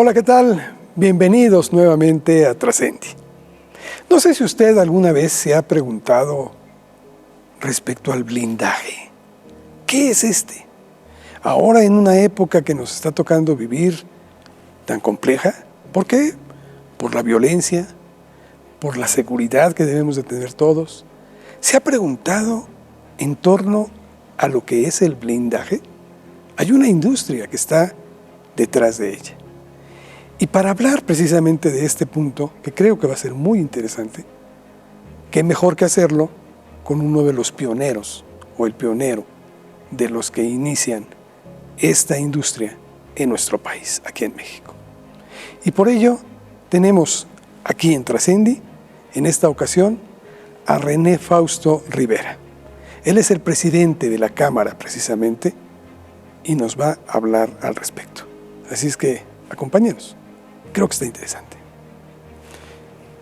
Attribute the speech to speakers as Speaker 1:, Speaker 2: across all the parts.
Speaker 1: Hola, ¿qué tal? Bienvenidos nuevamente a Trascendi. No sé si usted alguna vez se ha preguntado respecto al blindaje. ¿Qué es este? Ahora en una época que nos está tocando vivir tan compleja. ¿Por qué? Por la violencia, por la seguridad que debemos de tener todos. ¿Se ha preguntado en torno a lo que es el blindaje? Hay una industria que está detrás de ella. Y para hablar precisamente de este punto, que creo que va a ser muy interesante, qué mejor que hacerlo con uno de los pioneros, o el pionero, de los que inician esta industria en nuestro país, aquí en México. Y por ello tenemos aquí en Trascendi, en esta ocasión, a René Fausto Rivera. Él es el presidente de la Cámara, precisamente, y nos va a hablar al respecto. Así es que, acompáñenos. Creo que está interesante.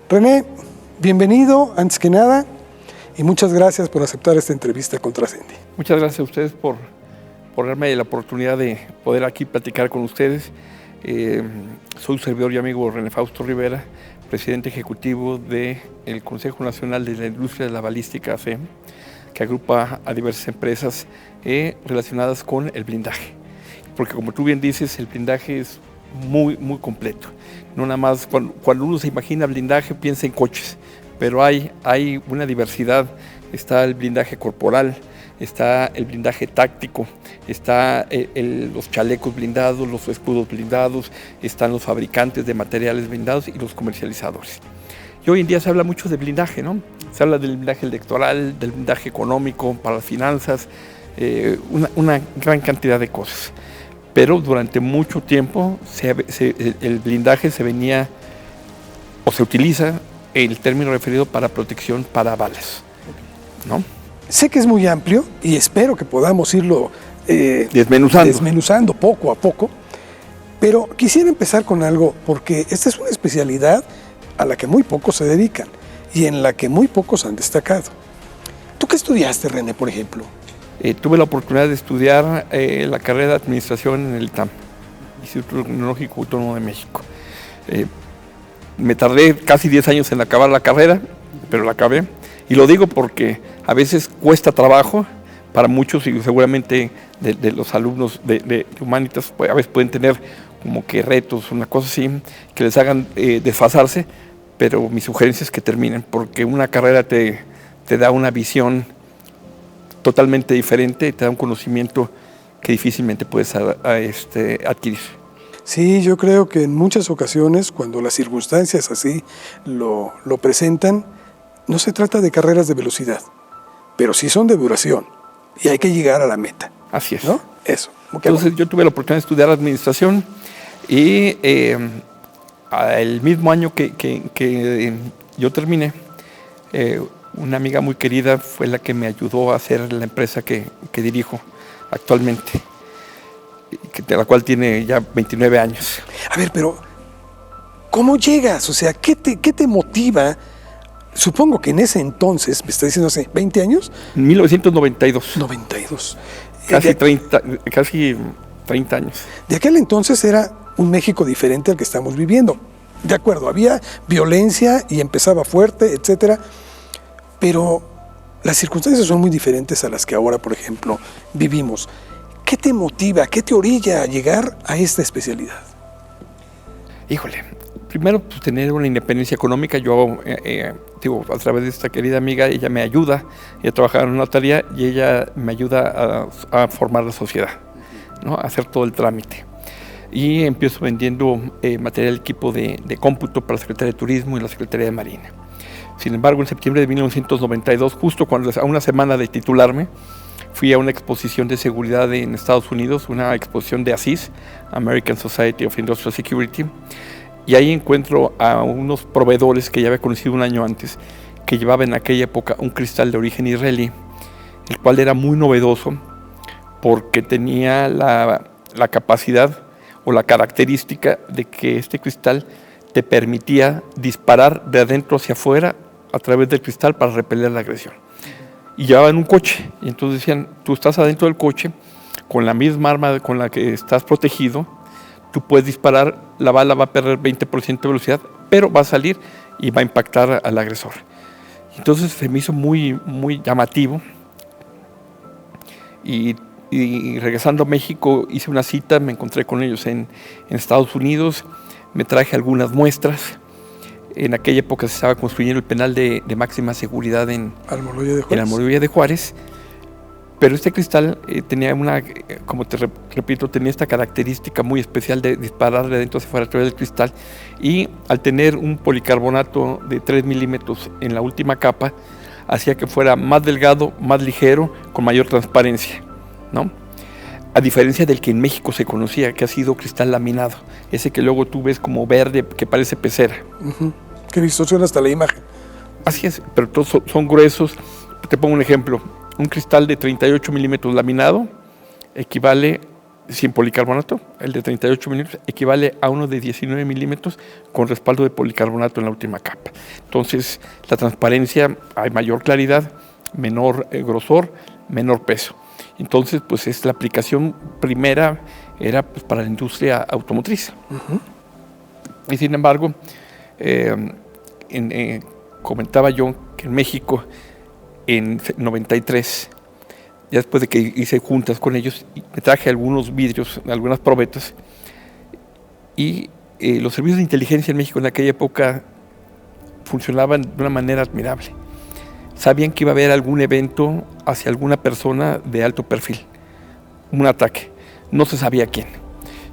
Speaker 1: René, bienvenido, antes que nada, y muchas gracias por aceptar esta entrevista con Trascendi.
Speaker 2: Muchas gracias a ustedes por darme la oportunidad de poder aquí platicar con ustedes. Soy un servidor y amigo René Fausto Rivera, presidente ejecutivo del Consejo Nacional de la Industria de la Balística, CEM, que agrupa a diversas empresas relacionadas con el blindaje. Porque como tú bien dices, el blindaje es muy completo. No nada más, cuando uno se imagina blindaje, piensa en coches, pero hay una diversidad. Está el blindaje corporal, está el blindaje táctico, está los chalecos blindados, los escudos blindados, están los fabricantes de materiales blindados y los comercializadores. Y hoy en día se habla mucho de blindaje, ¿no? Se habla del blindaje electoral, del blindaje económico, para las finanzas, una gran cantidad de cosas. Pero durante mucho tiempo el blindaje se venía o se utiliza el término referido para protección para balas, ¿no?
Speaker 1: Sé que es muy amplio y espero que podamos irlo
Speaker 2: desmenuzando
Speaker 1: poco a poco, pero quisiera empezar con algo porque esta es una especialidad a la que muy pocos se dedican y en la que muy pocos han destacado. ¿Tú qué estudiaste, René, por ejemplo?
Speaker 2: Tuve la oportunidad de estudiar la carrera de administración en el ITAM, Instituto Tecnológico Autónomo de México. Me tardé casi 10 años en acabar la carrera, pero la acabé. Y lo digo porque a veces cuesta trabajo para muchos y seguramente de los alumnos de Humanitas, pues, a veces pueden tener como que retos, una cosa así, que les hagan desfasarse, pero mi sugerencia es que terminen, porque una carrera te da una visión totalmente diferente, te da un conocimiento que difícilmente puedes adquirir.
Speaker 1: Sí, yo creo que en muchas ocasiones, cuando las circunstancias así lo presentan, no se trata de carreras de velocidad, pero sí son de duración y hay que llegar a la meta.
Speaker 2: Así es.
Speaker 1: ¿No? Eso.
Speaker 2: Entonces yo tuve la oportunidad de estudiar administración y el mismo año que yo terminé, una amiga muy querida fue la que me ayudó a hacer la empresa que dirijo actualmente, de la cual tiene ya 29 años.
Speaker 1: A ver, pero ¿cómo llegas? O sea, ¿qué te motiva? Supongo que en ese entonces, me está diciendo hace 20 años.
Speaker 2: 1992.
Speaker 1: 92.
Speaker 2: Casi 30 años.
Speaker 1: De aquel entonces era un México diferente al que estamos viviendo. De acuerdo, había violencia y empezaba fuerte, etcétera. Pero las circunstancias son muy diferentes a las que ahora, por ejemplo, vivimos. ¿Qué te motiva, qué te orilla a llegar a esta especialidad?
Speaker 2: Híjole, primero pues, tener una independencia económica. Yo, a través de esta querida amiga, ella me ayuda, ella trabaja en una notaría y ella me ayuda a formar la sociedad, ¿no? A hacer todo el trámite. Y empiezo vendiendo material, equipo de cómputo para la Secretaría de Turismo y la Secretaría de Marina. Sin embargo, en septiembre de 1992, justo a una semana de titularme, fui a una exposición de seguridad en Estados Unidos, una exposición de ASIS, American Society of Industrial Security, y ahí encuentro a unos proveedores que ya había conocido un año antes, que llevaban en aquella época un cristal de origen israelí, el cual era muy novedoso porque tenía la capacidad o la característica de que este cristal te permitía disparar de adentro hacia afuera a través del cristal para repeler la agresión. Y llevaban un coche, y entonces decían, tú estás adentro del coche con la misma arma con la que estás protegido, tú puedes disparar, la bala va a perder 20% de velocidad, pero va a salir y va a impactar al agresor. Entonces se me hizo muy, muy llamativo. Y regresando a México hice una cita, me encontré con ellos en Estados Unidos, me traje algunas muestras. En aquella época se estaba construyendo el penal de máxima seguridad en Almoloya de Juárez. Pero este cristal tenía como te repito, tenía esta característica muy especial de disparar de adentro hacia afuera a través del cristal, y al tener un policarbonato de 3 milímetros en la última capa, hacía que fuera más delgado, más ligero, con mayor transparencia, ¿no? A diferencia del que en México se conocía, que ha sido cristal laminado, ese que luego tú ves como verde, que parece pecera.
Speaker 1: Que distorsiona hasta la imagen.
Speaker 2: Así es, pero todos son gruesos. Te pongo un ejemplo. Un cristal de 38 milímetros laminado equivale, sin policarbonato, el de 38 milímetros equivale a uno de 19 milímetros con respaldo de policarbonato en la última capa. Entonces, la transparencia, hay mayor claridad, menor grosor, menor peso. Entonces, pues es la aplicación primera era pues, para la industria automotriz. Y sin embargo, comentaba yo que en México, en 93, ya después de que hice juntas con ellos, me traje algunos vidrios, algunas probetas, y los servicios de inteligencia en México en aquella época funcionaban de una manera admirable. Sabían que iba a haber algún evento hacia alguna persona de alto perfil, un ataque, no se sabía quién.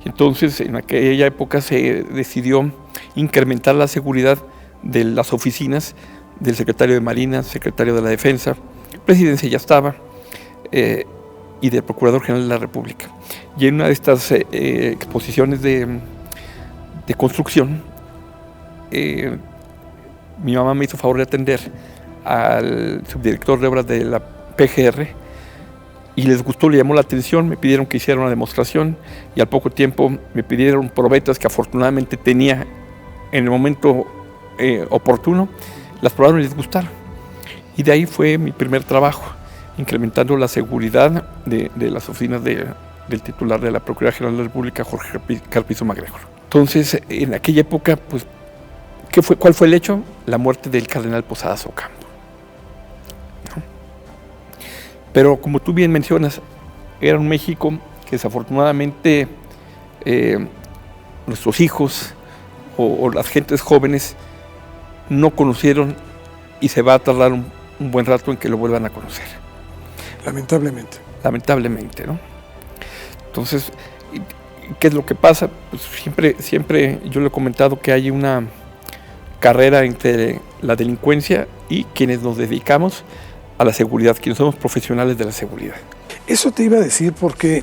Speaker 2: Entonces, en aquella época se decidió incrementar la seguridad de las oficinas del secretario de Marina, secretario de la Defensa, presidencia ya estaba, y del Procurador General de la República. Y en una de estas exposiciones de construcción, mi mamá me hizo favor de atender al subdirector de obras de la PGR, y les gustó, le llamó la atención, me pidieron que hiciera una demostración, y al poco tiempo me pidieron probetas que afortunadamente tenía en el momento oportuno. Las probaron y les gustaron. Y de ahí fue mi primer trabajo, incrementando la seguridad de las oficinas del titular de la Procuraduría General de la República, Jorge Carpizo MacGregor. Entonces, en aquella época, pues, ¿cuál fue el hecho? La muerte del cardenal Posadas Ocampo, ¿no? Pero como tú bien mencionas, era un México que desafortunadamente nuestros hijos o las gentes jóvenes no conocieron, y se va a tardar un buen rato en que lo vuelvan a conocer.
Speaker 1: Lamentablemente.
Speaker 2: Lamentablemente, ¿no? Entonces, ¿qué es lo que pasa? Pues siempre yo le he comentado que hay una carrera entre la delincuencia y quienes nos dedicamos a la seguridad, quienes somos profesionales de la seguridad.
Speaker 1: Eso te iba a decir porque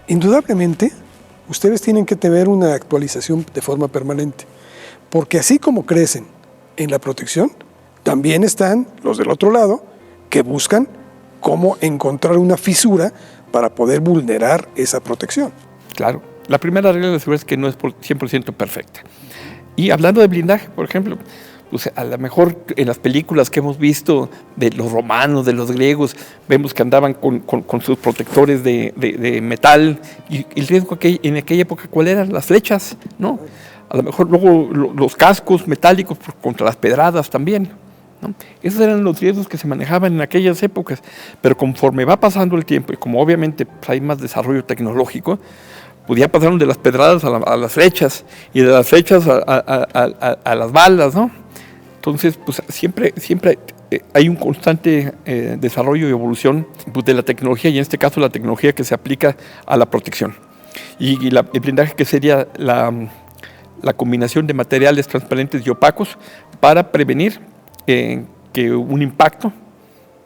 Speaker 1: indudablemente ustedes tienen que tener una actualización de forma permanente, porque así como crecen en la protección, también están los del otro lado que buscan cómo encontrar una fisura para poder vulnerar esa protección.
Speaker 2: Claro, la primera regla de la seguridad es que no es 100% perfecta. Y hablando de blindaje, por ejemplo, pues a lo mejor en las películas que hemos visto de los romanos, de los griegos, vemos que andaban con sus protectores de metal, y el riesgo que en aquella época, ¿cuál eran? Las flechas, ¿no? A lo mejor luego los cascos metálicos contra las pedradas también, ¿no? Esos eran los riesgos que se manejaban en aquellas épocas, pero conforme va pasando el tiempo y como obviamente pues, hay más desarrollo tecnológico, pues ya pasaron de las pedradas a las flechas, y de las flechas a las balas, ¿no? Entonces, pues siempre hay un constante desarrollo y evolución pues, de la tecnología, y en este caso la tecnología que se aplica a la protección. Y el blindaje, que sería la combinación de materiales transparentes y opacos para prevenir que un impacto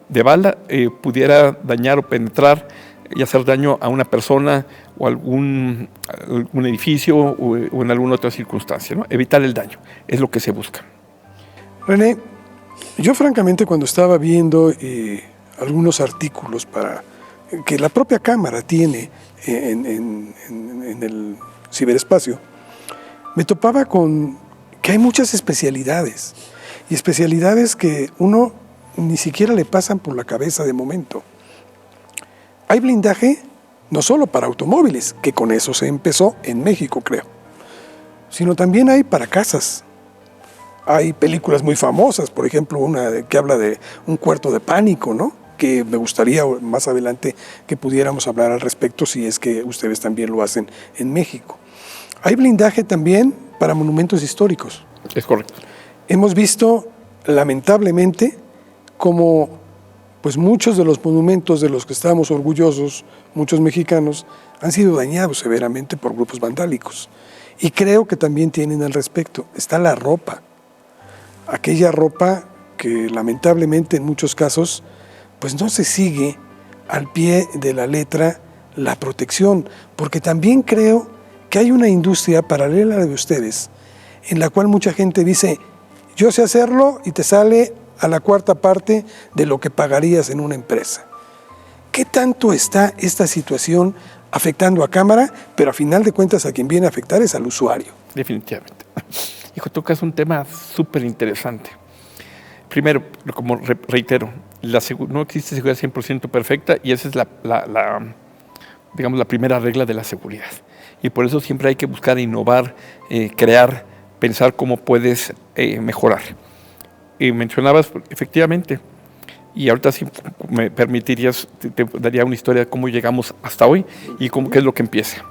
Speaker 2: de bala pudiera dañar o penetrar y hacer daño a una persona o algún edificio o en alguna otra circunstancia, ¿no? Evitar el daño, es lo que se busca.
Speaker 1: René, yo francamente cuando estaba viendo algunos artículos que la propia Cámara tiene en el ciberespacio, me topaba con que hay muchas especialidades, y especialidades que uno ni siquiera le pasan por la cabeza de momento. Hay blindaje no solo para automóviles, que con eso se empezó en México, creo, sino también hay para casas. Hay películas muy famosas, por ejemplo, una que habla de un cuarto de pánico, ¿no? Que me gustaría más adelante que pudiéramos hablar al respecto, si es que ustedes también lo hacen en México. Hay blindaje también para monumentos históricos.
Speaker 2: Es correcto.
Speaker 1: Hemos visto, lamentablemente, como pues muchos de los monumentos de los que estamos orgullosos, muchos mexicanos, han sido dañados severamente por grupos vandálicos. Y creo que también tienen al respecto. Está la ropa. Aquella ropa que lamentablemente en muchos casos pues no se sigue al pie de la letra la protección, porque también creo que hay una industria paralela a la de ustedes, en la cual mucha gente dice, yo sé hacerlo y te sale a la cuarta parte de lo que pagarías en una empresa. ¿Qué tanto está esta situación afectando a cámara, pero a final de cuentas a quien viene a afectar es al usuario?
Speaker 2: Definitivamente. Hijo, tocas un tema súper interesante. Primero, como reitero, no existe seguridad 100% perfecta y esa es digamos, la primera regla de la seguridad. Y por eso siempre hay que buscar innovar, crear, pensar cómo puedes mejorar. Y mencionabas, efectivamente, y ahorita si me permitirías, te daría una historia de cómo llegamos hasta hoy y qué es lo que empieza.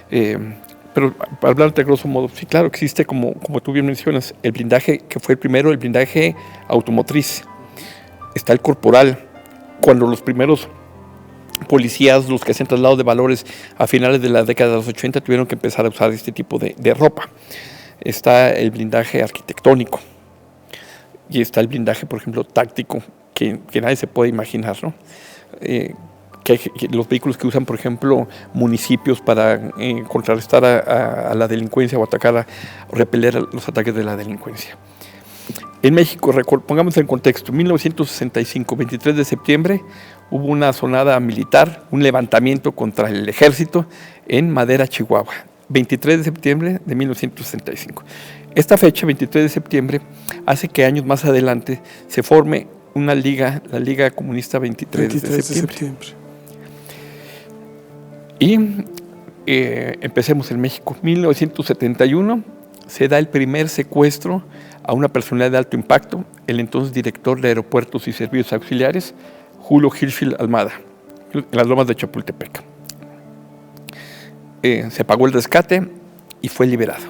Speaker 2: Pero para hablarte de grosso modo, sí, claro, existe, como tú bien mencionas, el blindaje que fue el primero, el blindaje automotriz. Está el corporal. Cuando los primeros policías, los que hacían traslado de valores a finales de la década de los 80, tuvieron que empezar a usar este tipo de ropa. Está el blindaje arquitectónico. Y está el blindaje, por ejemplo, táctico, que nadie se puede imaginar, ¿no? Que los vehículos que usan, por ejemplo, municipios para contrarrestar a la delincuencia o atacar, repeler los ataques de la delincuencia. En México, pongamos en contexto, 1965, 23 de septiembre, hubo una sonada militar, un levantamiento contra el ejército en Madera, Chihuahua. 23 de septiembre de 1965. Esta fecha, 23 de septiembre, hace que años más adelante se forme una liga, la Liga Comunista 23 de septiembre. Y empecemos en México. 1971 se da el primer secuestro a una personalidad de alto impacto, el entonces director de Aeropuertos y Servicios Auxiliares, Julio Hirschfeld Almada, en las lomas de Chapultepec. Se pagó el rescate y fue liberado.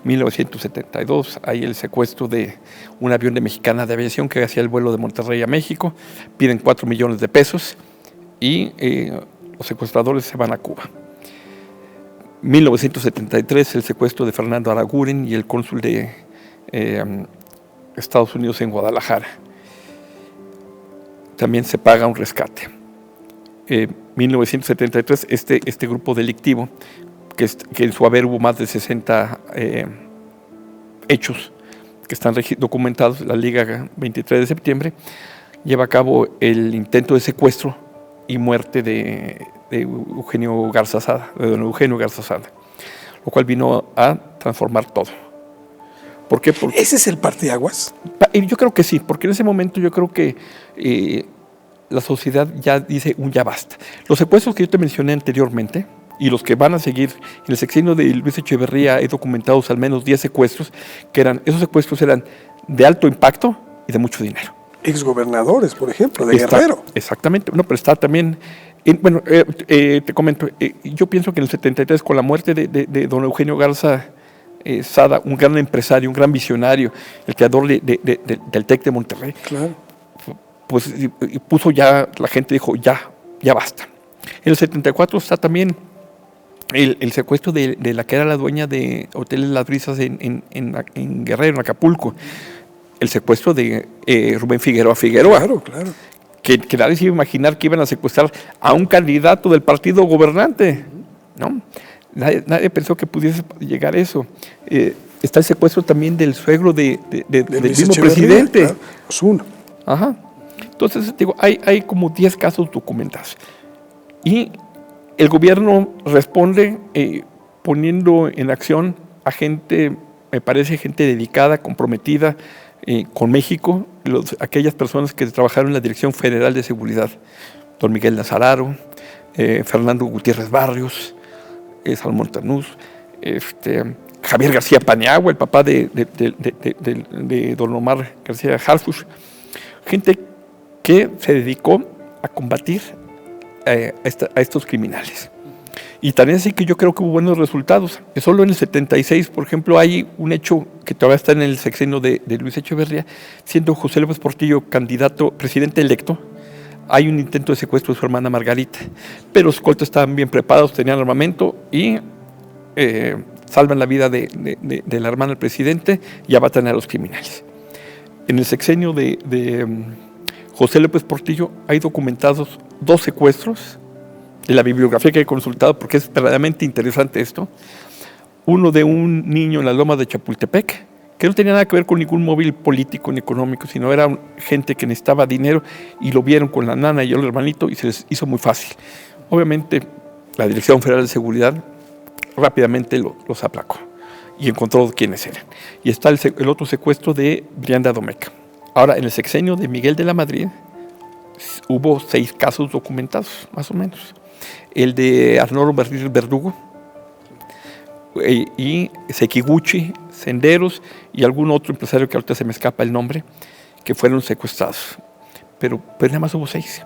Speaker 2: 1972 hay el secuestro de un avión de Mexicana de Aviación que hacía el vuelo de Monterrey a México, piden 4 millones de pesos y los secuestradores se van a Cuba. 1973 el secuestro de Fernando Araguren y el cónsul de Estados Unidos en Guadalajara. También se paga un rescate. 1973 este grupo delictivo, que en su haber hubo más de 60 hechos que están documentados, la Liga 23 de septiembre, lleva a cabo el intento de secuestro y muerte de Eugenio Garza Sada, de don Eugenio Garza Sada, lo cual vino a transformar todo. ¿Por qué? Porque
Speaker 1: ¿ese es el parteaguas?
Speaker 2: Yo creo que sí, porque en ese momento yo creo que la sociedad ya dice ya basta. Los secuestros que yo te mencioné anteriormente y los que van a seguir en el sexenio de Luis Echeverría, he documentado al menos 10 secuestros, esos secuestros eran de alto impacto y de mucho dinero.
Speaker 1: Exgobernadores, por ejemplo, de Guerrero.
Speaker 2: Exactamente, no, pero está también, te comento, yo pienso que en el 73, con la muerte de don Eugenio Garza Sada, un gran empresario, un gran visionario, el creador del TEC de Monterrey,
Speaker 1: claro,
Speaker 2: pues puso ya, la gente dijo, ya basta. En el 74 está también el secuestro de la que era la dueña de Hoteles Las Brisas en Guerrero, en Acapulco. El secuestro de Rubén Figueroa.
Speaker 1: Claro.
Speaker 2: Que nadie se iba a imaginar que iban a secuestrar a un candidato del partido gobernante, ¿no? Nadie pensó que pudiese llegar eso. Está el secuestro también del suegro del mismo presidente.
Speaker 1: Claro, Osuna.
Speaker 2: Ajá. Entonces, digo, hay como 10 casos documentados. Y el gobierno responde poniendo en acción a gente, me parece, gente dedicada, comprometida con México, aquellas personas que trabajaron en la Dirección Federal de Seguridad, don Miguel Nazararo, Fernando Gutiérrez Barrios, Salomón Tanús, Javier García Paniagua, el papá de don Omar García Harfuch, gente que se dedicó a combatir a estos criminales. Y también así que yo creo que hubo buenos resultados. Solo en el 76, por ejemplo, hay un hecho que todavía está en el sexenio de Luis Echeverría, siendo José López Portillo candidato, presidente electo. Hay un intento de secuestro de su hermana Margarita, pero los escoltas estaban bien preparados, tenían armamento y salvan la vida de la hermana del presidente y abatan a los criminales. En el sexenio de José López Portillo hay documentados 2 secuestros, de la bibliografía que he consultado, porque es verdaderamente interesante esto. Uno de un niño en las lomas de Chapultepec, que no tenía nada que ver con ningún móvil político ni económico, sino era gente que necesitaba dinero y lo vieron con la nana y el hermanito y se les hizo muy fácil. Obviamente, la Dirección Federal de Seguridad rápidamente los aplacó y encontró quiénes eran. Y está el otro secuestro de Brianda Domeca. Ahora, en el sexenio de Miguel de la Madrid hubo 6 casos documentados, más o menos. El de Arnoldo Verdugo y Sekiguchi, Senderos y algún otro empresario que ahorita se me escapa el nombre, que fueron secuestrados. Pero nada más hubo 6.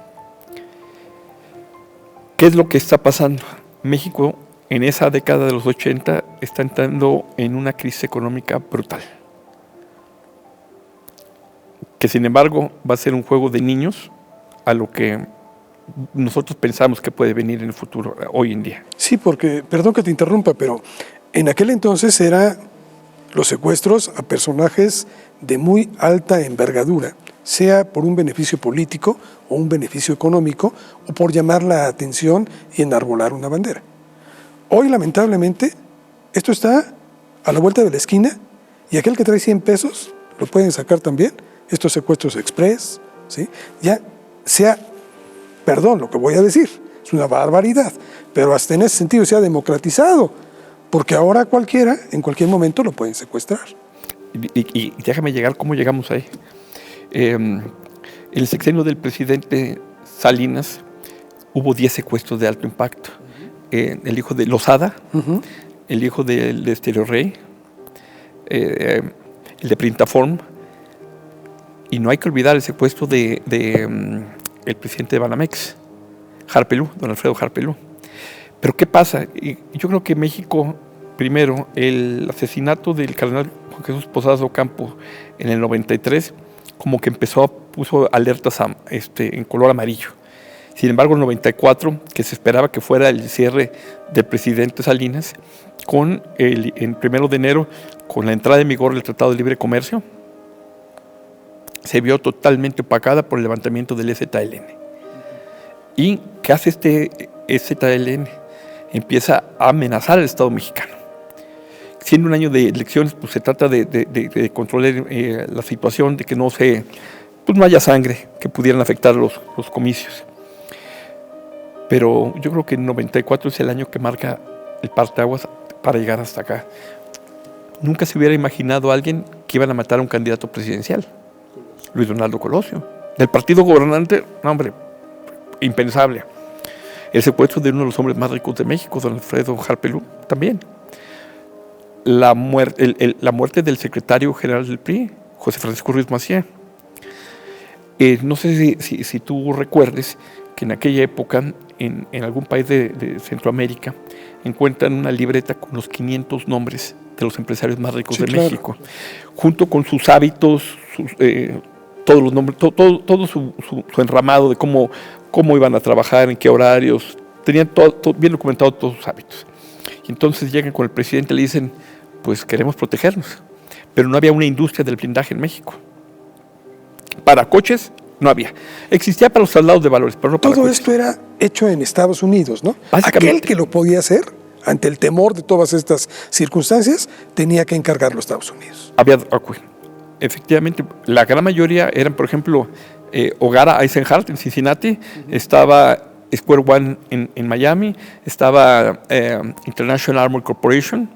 Speaker 2: ¿Qué es lo que está pasando? México en esa década de los 80 está entrando en una crisis económica brutal, que sin embargo va a ser un juego de niños a lo que nosotros pensamos que puede venir en el futuro, hoy en día.
Speaker 1: Sí, porque, perdón que te interrumpa, pero en aquel entonces eran los secuestros a personajes de muy alta envergadura, sea por un beneficio político o un beneficio económico, o por llamar la atención y enarbolar una bandera. Hoy, lamentablemente, esto está a la vuelta de la esquina y aquel que trae 100 pesos lo pueden sacar también, estos secuestros express, ¿sí? Ya sea, perdón lo que voy a decir, es una barbaridad, pero hasta en ese sentido se ha democratizado, porque ahora cualquiera, en cualquier momento lo pueden secuestrar.
Speaker 2: Y déjame llegar, ¿cómo llegamos ahí? El sexenio del presidente Salinas hubo 10 secuestros de alto impacto. El hijo de Lozada, el hijo de Estéreo Rey, el de Printaform, y no hay que olvidar el secuestro de el presidente de Banamex, Harpelú, don Alfredo Harpelú. Pero ¿qué pasa? Y yo creo que México, primero, el asesinato del cardenal Juan Jesús Posadas Ocampo en el 93, como que puso alertas en color amarillo. Sin embargo, en el 94, que se esperaba que fuera el cierre del presidente Salinas, en 1 de enero, con la entrada en vigor del Tratado de Libre Comercio, se vio totalmente opacada por el levantamiento del EZLN. ¿Y qué hace este EZLN? Empieza a amenazar al Estado mexicano. Siendo un año de elecciones, pues se trata de controlar la situación, de que no haya sangre que pudieran afectar los comicios. Pero yo creo que el 94 es el año que marca el parteaguas para llegar hasta acá. Nunca se hubiera imaginado a alguien que iban a matar a un candidato presidencial, Luis Donaldo Colosio. Del partido gobernante, no, hombre, impensable. El secuestro de uno de los hombres más ricos de México, don Alfredo Harpelú, también. La muerte del secretario general del PRI, José Francisco Ruiz Massieu. No sé si tú recuerdes que en aquella época, en algún país de Centroamérica, encuentran una libreta con los 500 nombres de los empresarios más ricos de México, junto con sus hábitos, todos los nombres, todo su enramado de cómo iban a trabajar, en qué horarios, tenían todo bien documentado todos sus hábitos. Y entonces llegan con el presidente y le dicen, pues queremos protegernos, pero no había una industria del blindaje en México. Para coches no había. Existía para los traslados de valores, pero no para coches.
Speaker 1: Todo esto era hecho en Estados Unidos, ¿no? Aquel que lo podía hacer, ante el temor de todas estas circunstancias, tenía que encargarlo a Estados Unidos.
Speaker 2: Efectivamente, la gran mayoría eran, por ejemplo, O'Gara Eisenhart en Cincinnati, estaba Square One en Miami, estaba International Armor Corporation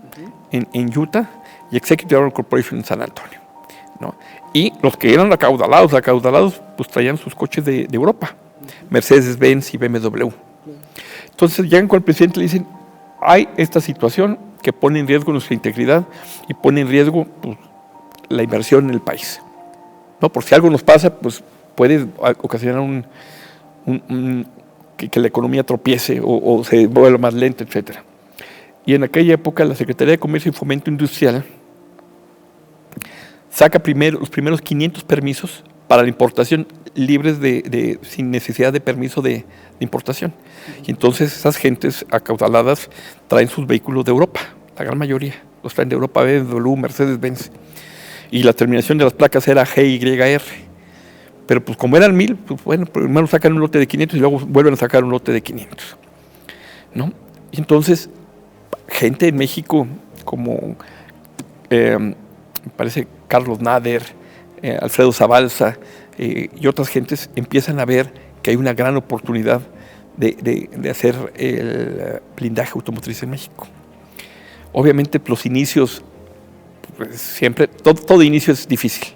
Speaker 2: en Utah y Executive Armor Corporation en San Antonio, ¿no? Y los que eran acaudalados, pues traían sus coches de Europa, Mercedes-Benz y BMW. Entonces llegan con el presidente y le dicen, hay esta situación que pone en riesgo nuestra integridad y pone en riesgo pues, la inversión en el país. No, por si algo nos pasa, pues puede ocasionar que la economía tropiece o se vuelva más lenta, etc. Y en aquella época la Secretaría de Comercio y Fomento Industrial saca los primeros 500 permisos para la importación libres sin necesidad de permiso de importación. Y entonces esas gentes acaudaladas traen sus vehículos de Europa, la gran mayoría los traen de Europa, BMW, Mercedes-Benz. Y la terminación de las placas era GYR. Pero pues como eran 1000, pues bueno, primero sacan un lote de 500 y luego vuelven a sacar un lote de 500, ¿no? Y entonces, gente en México como, me parece, Carlos Nader, Alfredo Zabalza y otras gentes empiezan a ver que hay una gran oportunidad de hacer el blindaje automotriz en México. Obviamente los inicios, pues, siempre, todo inicio es difícil.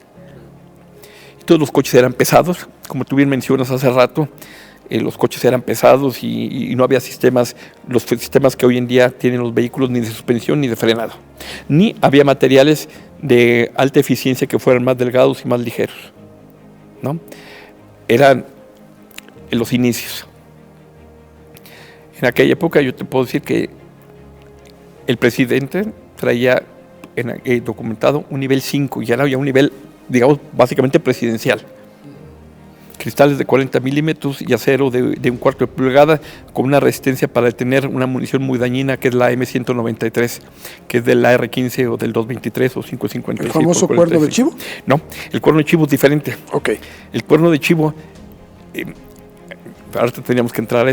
Speaker 2: Todos los coches eran pesados, como tú bien mencionas hace rato, los coches eran pesados y no había los sistemas que hoy en día tienen los vehículos ni de suspensión ni de frenado. Ni había materiales de alta eficiencia que fueran más delgados y más ligeros, ¿no? Eran los inicios. En aquella época yo te puedo decir que el presidente traía documentado un nivel 5, ya no había un nivel, digamos, básicamente presidencial. Cristales de 40 milímetros y acero de 1/4 de pulgada con una resistencia para detener una munición muy dañina que es la M193, que es del AR-15 o del 223 o 5.56.
Speaker 1: ¿El famoso cuerno de chivo?
Speaker 2: No, el cuerno de chivo es diferente.
Speaker 1: Ok.
Speaker 2: El cuerno de chivo, ahora teníamos que entrar,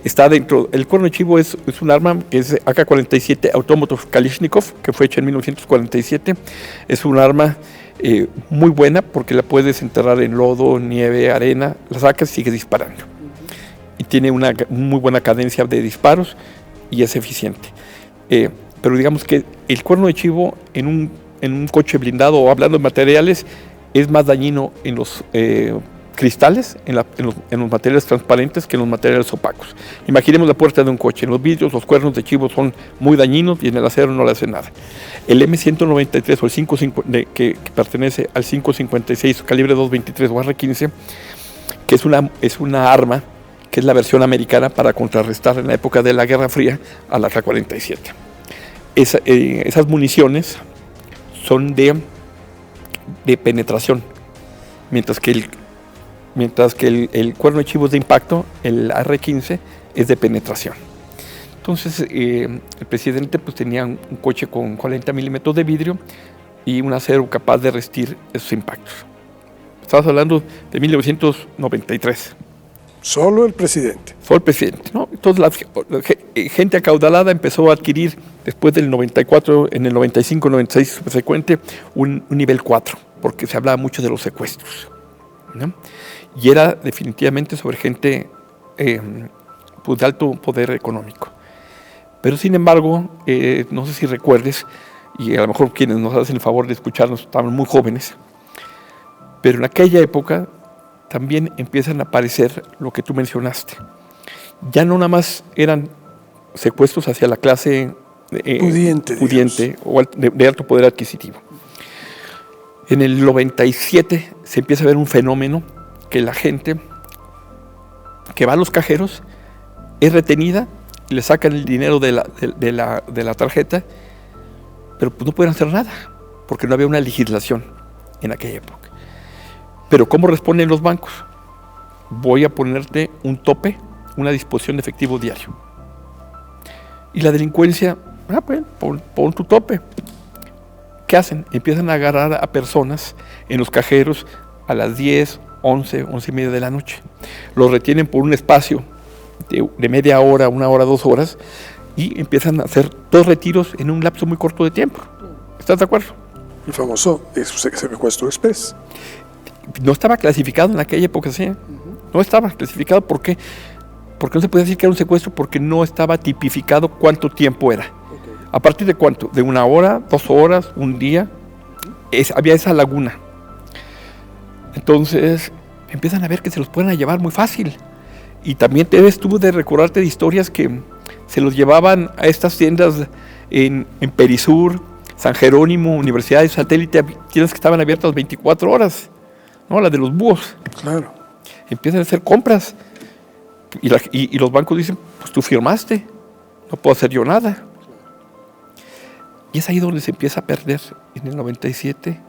Speaker 2: está dentro. El cuerno de chivo es un arma que es AK-47 Automatov Kalashnikov, que fue hecha en 1947. Es un arma muy buena porque la puedes enterrar en lodo, nieve, arena, la sacas y sigues disparando. Y tiene una muy buena cadencia de disparos y es eficiente. Pero digamos que el cuerno de chivo en un coche blindado, o hablando de materiales, es más dañino en los cristales, en los materiales transparentes que en los materiales opacos. Imaginemos la puerta de un coche. En los vidrios los cuernos de chivo son muy dañinos y en el acero no le hace nada. El M193 o el 5.5 que pertenece al 5.56 calibre 223 o R-15, que es una arma que es la versión americana para contrarrestar en la época de la Guerra Fría a la AK-47. Esas municiones son de penetración, mientras que el cuerno de chivo es de impacto, el R-15 es de penetración. Entonces el presidente pues tenía un coche con 40 milímetros de vidrio y un acero capaz de resistir esos impactos. Estamos hablando de 1993.
Speaker 1: Solo el presidente.
Speaker 2: Solo el presidente, ¿no? Entonces la gente acaudalada empezó a adquirir después del 94, en el 95, 96 subsecuente, un nivel 4, porque se hablaba mucho de los secuestros, ¿no? Y era definitivamente sobre gente pues de alto poder económico. Pero sin embargo, no sé si recuerdes, y a lo mejor quienes nos hacen el favor de escucharnos estaban muy jóvenes, pero en aquella época también empiezan a aparecer lo que tú mencionaste. Ya no nada más eran secuestros hacia la clase pudiente o de alto poder adquisitivo. En el 97 se empieza a ver un fenómeno que la gente que va a los cajeros es retenida, le sacan el dinero de la tarjeta, pero pues no pueden hacer nada, porque no había una legislación en aquella época. Pero ¿cómo responden los bancos? Voy a ponerte un tope, una disposición de efectivo diario. Y la delincuencia, pues, pon tu tope. ¿Qué hacen? Empiezan a agarrar a personas en los cajeros a las 10, 11, 11 y media de la noche. Los retienen por un espacio de media hora, 1 hora, 2 horas, y empiezan a hacer 2 retiros en un lapso muy corto de tiempo. ¿Estás de acuerdo?
Speaker 1: El famoso secuestro express.
Speaker 2: No estaba clasificado en aquella época, ¿sí? No estaba clasificado. ¿Por qué? Porque no se podía decir que era un secuestro, porque no estaba tipificado cuánto tiempo era. Okay. ¿A partir de cuánto? ¿De 1 hora, 2 horas, 1 día? Había esa laguna. Entonces empiezan a ver que se los pueden llevar muy fácil. Y también tuvo de recordarte de historias que se los llevaban a estas tiendas en Perisur, San Jerónimo, Universidad de Satélite, tiendas que estaban abiertas 24 horas, ¿no? La de los búhos.
Speaker 1: Claro.
Speaker 2: Empiezan a hacer compras y los bancos dicen, pues tú firmaste, no puedo hacer yo nada. Y es ahí donde se empieza a perder, en el 97,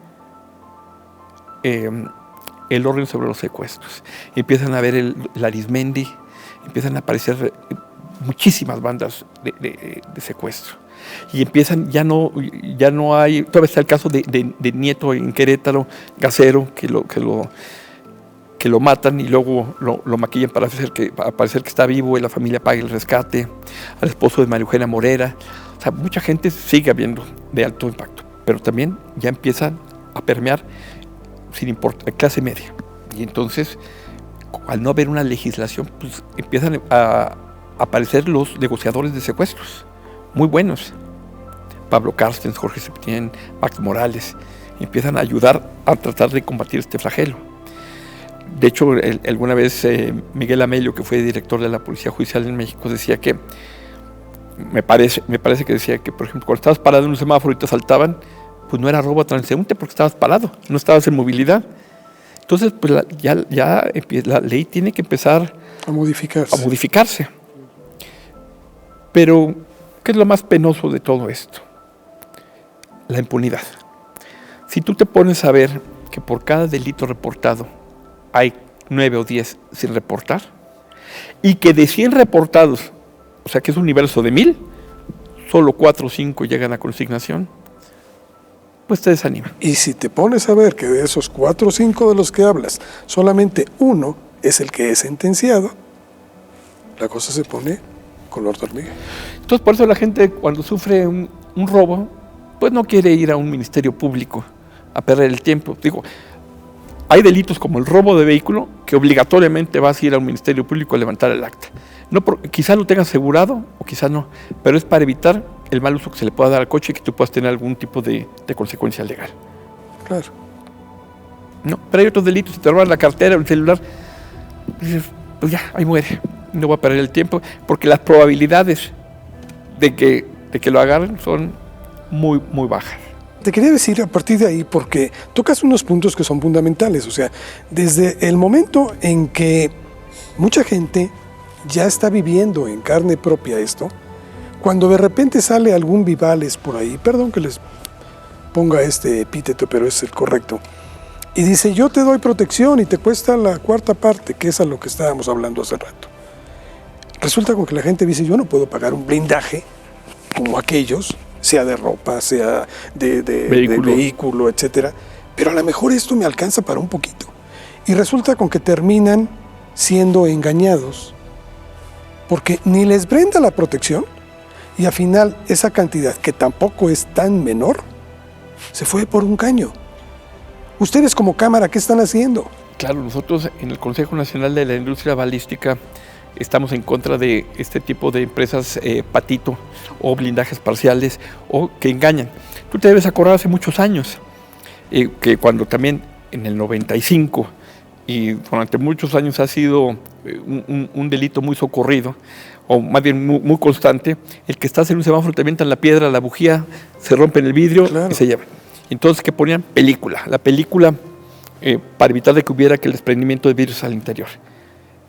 Speaker 2: el orden sobre los secuestros. Empiezan a ver el Arismendi, empiezan a aparecer muchísimas bandas de secuestro. Y empiezan, ya no hay, todavía está el caso de Nieto en Querétaro, Gacero, que lo matan y luego lo maquillan para parecer que está vivo y la familia paga el rescate, al esposo de María Eugenia Morera. O sea, mucha gente sigue habiendo de alto impacto, pero también ya empiezan a permear sin importar clase media. Y entonces, al no haber una legislación, pues empiezan a aparecer los negociadores de secuestros, muy buenos. Pablo Carstens, Jorge Septién, Max Morales, empiezan a ayudar a tratar de combatir este flagelo. De hecho, alguna vez Miguel Amelio, que fue director de la Policía Judicial en México, decía que, me parece que decía que, por ejemplo, cuando estabas parado en un semáforo y te asaltaban, pues no era robo a transeúnte porque estabas parado, no estabas en movilidad. Entonces, pues la ley tiene que empezar
Speaker 1: a modificarse.
Speaker 2: Pero, ¿qué es lo más penoso de todo esto? La impunidad. Si tú te pones a ver que por cada delito reportado hay 9 o 10 sin reportar, y que de 100 reportados, o sea que es un universo de 1000, solo 4 o 5 llegan a consignación, pues te desanima.
Speaker 1: Y si te pones a ver que de esos 4 o 5 de los que hablas, solamente uno es el que es sentenciado, la cosa se pone color de hormiga.
Speaker 2: Entonces, por eso la gente, cuando sufre un robo, pues no quiere ir a un ministerio público a perder el tiempo. Digo, hay delitos como el robo de vehículo que obligatoriamente vas a ir a un ministerio público a levantar el acta. No, quizás lo tengas asegurado o quizás no, pero es para evitar el mal uso que se le pueda dar al coche y que tú puedas tener algún tipo de consecuencia legal.
Speaker 1: Claro.
Speaker 2: No, pero hay otros delitos, si te roban la cartera o el celular, dices, pues ya, ahí muere, no voy a perder el tiempo, porque las probabilidades de que lo agarren son muy, muy bajas.
Speaker 1: Te quería decir a partir de ahí, porque tocas unos puntos que son fundamentales, o sea, desde el momento en que mucha gente ya está viviendo en carne propia esto, cuando de repente sale algún Vivales por ahí, perdón que les ponga este epíteto, pero es el correcto, y dice, yo te doy protección y te cuesta la 4ª parte, que es a lo que estábamos hablando hace rato. Resulta con que la gente dice, yo no puedo pagar un blindaje como aquellos, sea de ropa, sea de vehículo, etcétera, pero a lo mejor esto me alcanza para un poquito. Y resulta con que terminan siendo engañados, porque ni les brinda la protección, y al final esa cantidad, que tampoco es tan menor, se fue por un caño. Ustedes como Cámara, ¿qué están haciendo?
Speaker 2: Claro, nosotros en el Consejo Nacional de la Industria Balística estamos en contra de este tipo de empresas patito o blindajes parciales o que engañan. Tú te debes acordar hace muchos años que cuando también en el 95 y durante muchos años ha sido un delito muy socorrido, o más bien muy constante, el que estás en un semáforo, te avientan la piedra, la bujía, se rompen el vidrio, claro, y se llevan. Entonces, ¿qué ponían? La película para evitar de que hubiera aquel desprendimiento de vidrios al interior.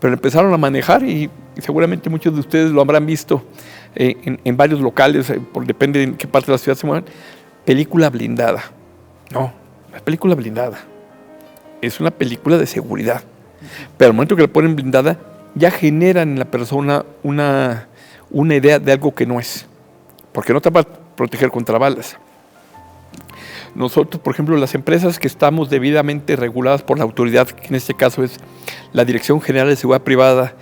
Speaker 2: Pero empezaron a manejar y seguramente muchos de ustedes lo habrán visto en varios locales, depende de en qué parte de la ciudad se muevan, película blindada. No, no es película blindada, es una película de seguridad. Pero al momento que la ponen blindada, ya generan en la persona una idea de algo que no es, porque no te va a proteger contra balas. Nosotros, por ejemplo, las empresas que estamos debidamente reguladas por la autoridad, que en este caso es la Dirección General de Seguridad Privada